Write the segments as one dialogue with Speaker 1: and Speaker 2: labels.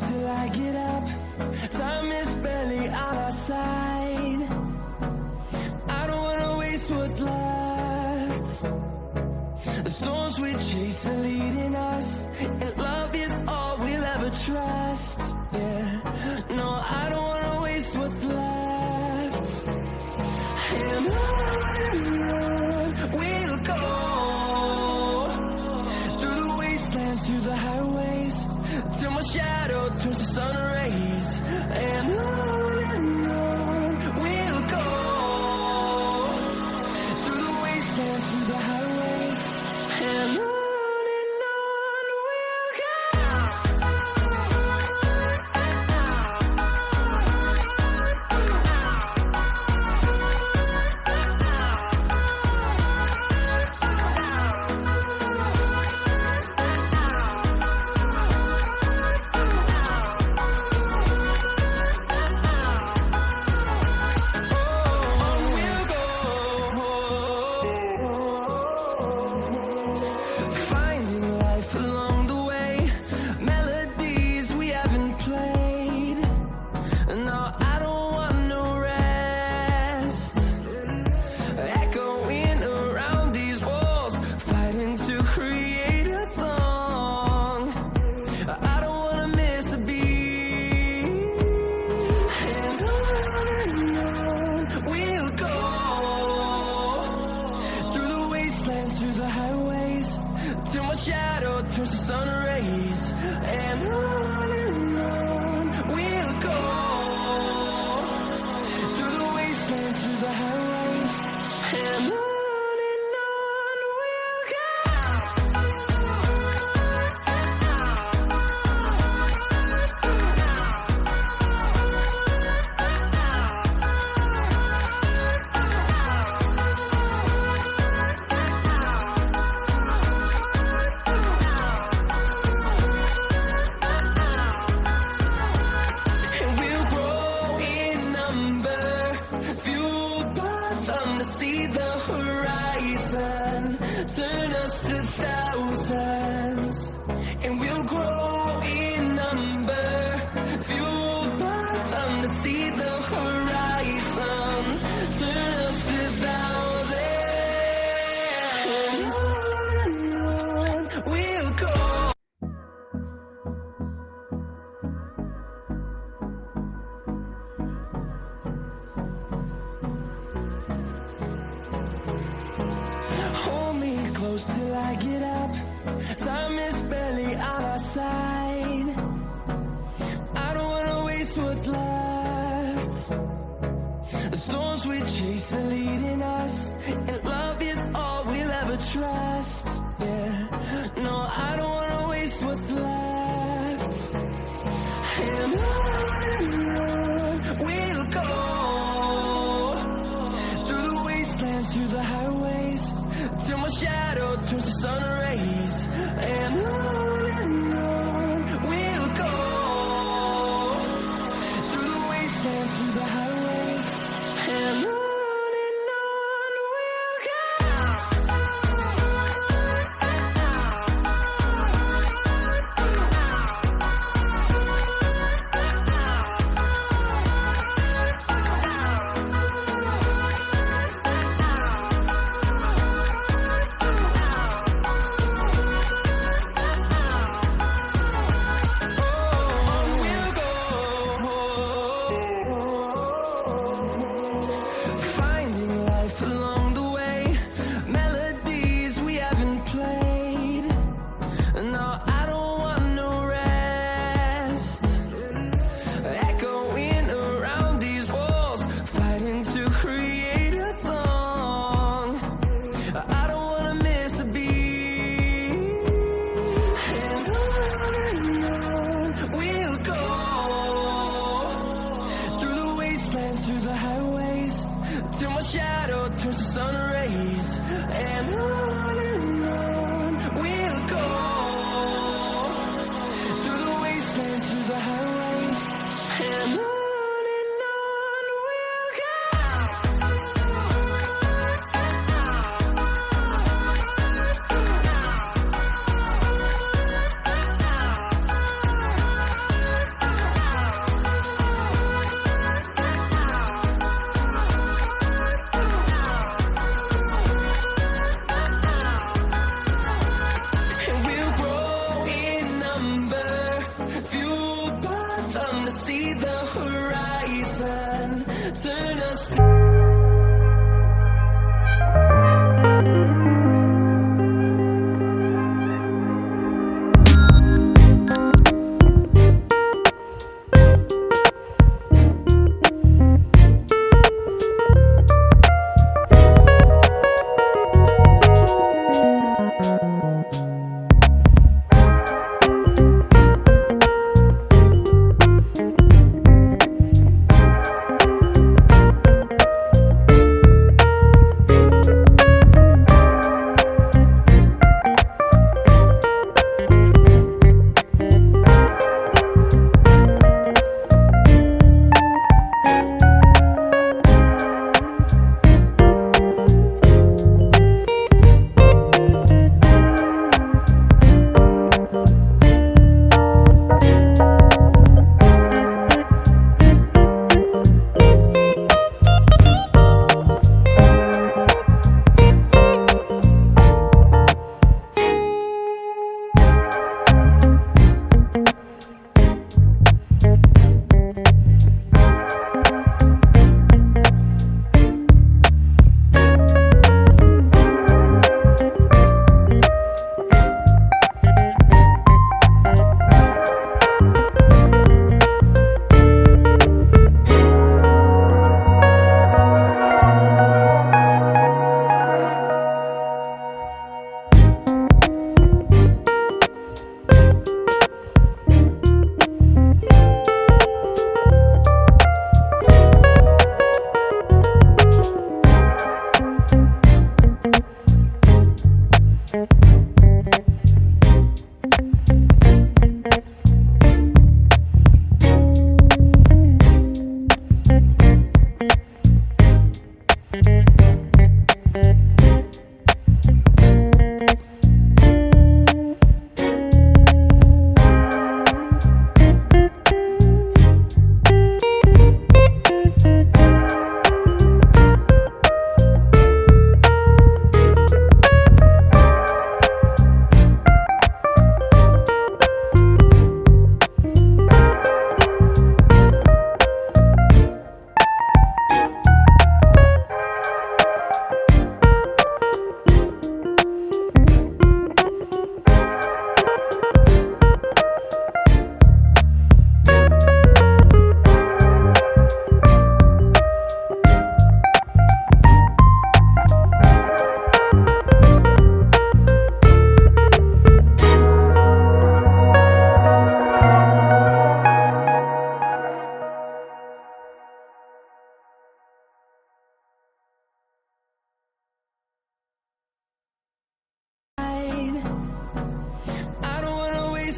Speaker 1: till I get up. Time is barely on our side. I don't wanna waste what's left. The storms we chase are leading us, and love is all we'll ever trust. Yeah, no, I don't wanna waste what's left. And on we'll go, through the wastelands, through the highways, till my shadow turns to sun rays. And on we'll go, through the wastelands, through the highways, and on we'll go. Through the highways, till my shadow turns to sun rays. And on we'll go, through the wastelands, through the highways, and on we'll go. See the horizon, turn us to thousands, and we'll grow in number, fueled by them. To see the horizon, turn us to thousands, and on we'll go. Close till I get up. Time is barely on our side. I don't wanna waste what's left. The storms we chase are leading us, and love is all we'll ever trust. Yeah, no, I don't wanna waste what's left. And on we'll go, through the wastelands, through the highways, till my shadow turns to sun rays. And on we'll go, through the wastelands, through the highways, and on we'll go.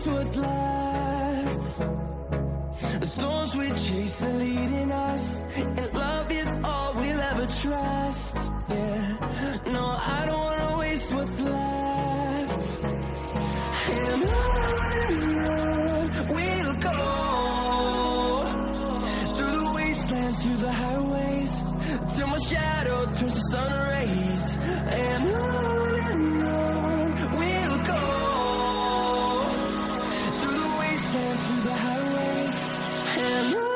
Speaker 1: What's left? The storms we chase are leading us, and love is all we'll ever trust. Yeah, no, I don't wanna waste what's left. And on we'll go, through the wastelands, through the highways, till my shadow turns to sun rays. And on we'll go, through the wastelands, through the highways, and on we'll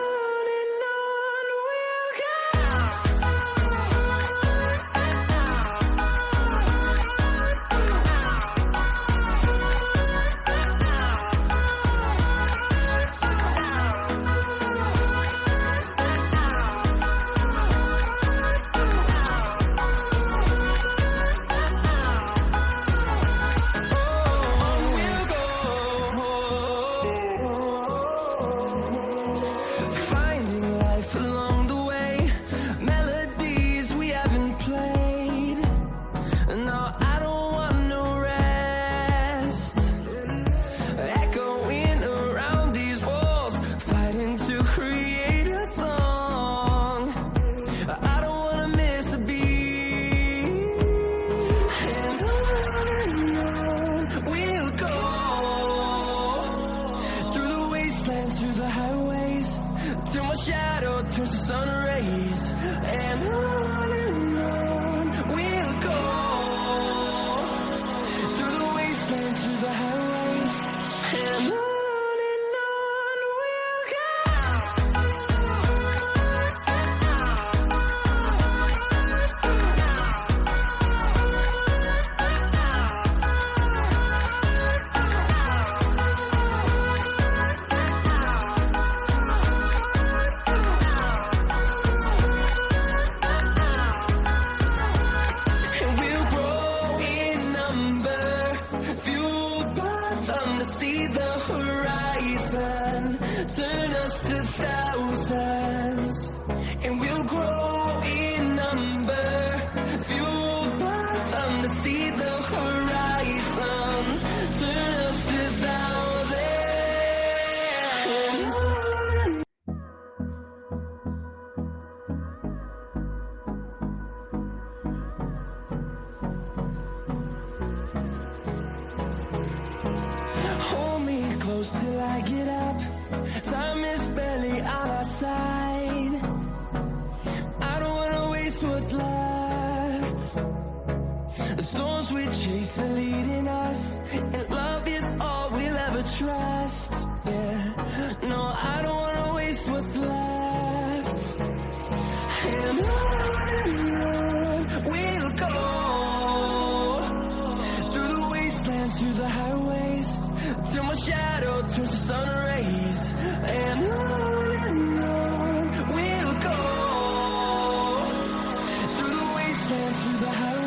Speaker 1: finding life along the way, melodies we haven't played. No, I don't want no rest, echoing around these walls, fighting to create a song. I don't wanna miss a beat. And on we'll go, through the wastelands, through the highways, till my shadow turns to sun rays. And on we'll go, through the wastelands, through the highways, and on we'll go. thousand, turn us to thousands, and we'll grow in number, fueled by them to see the horizon, turn us to thousands. Hold me close till I get up, time is barely on our side, I don't wanna waste what's left. The storms we chase are leading us, and love is all we'll ever trust. Yeah, no, I don't wanna waste what's left. And on we'll go, through the wastelands, through the highways, till my shadow turns to sun rays. And on we'll go, through the wastelands, through the highways,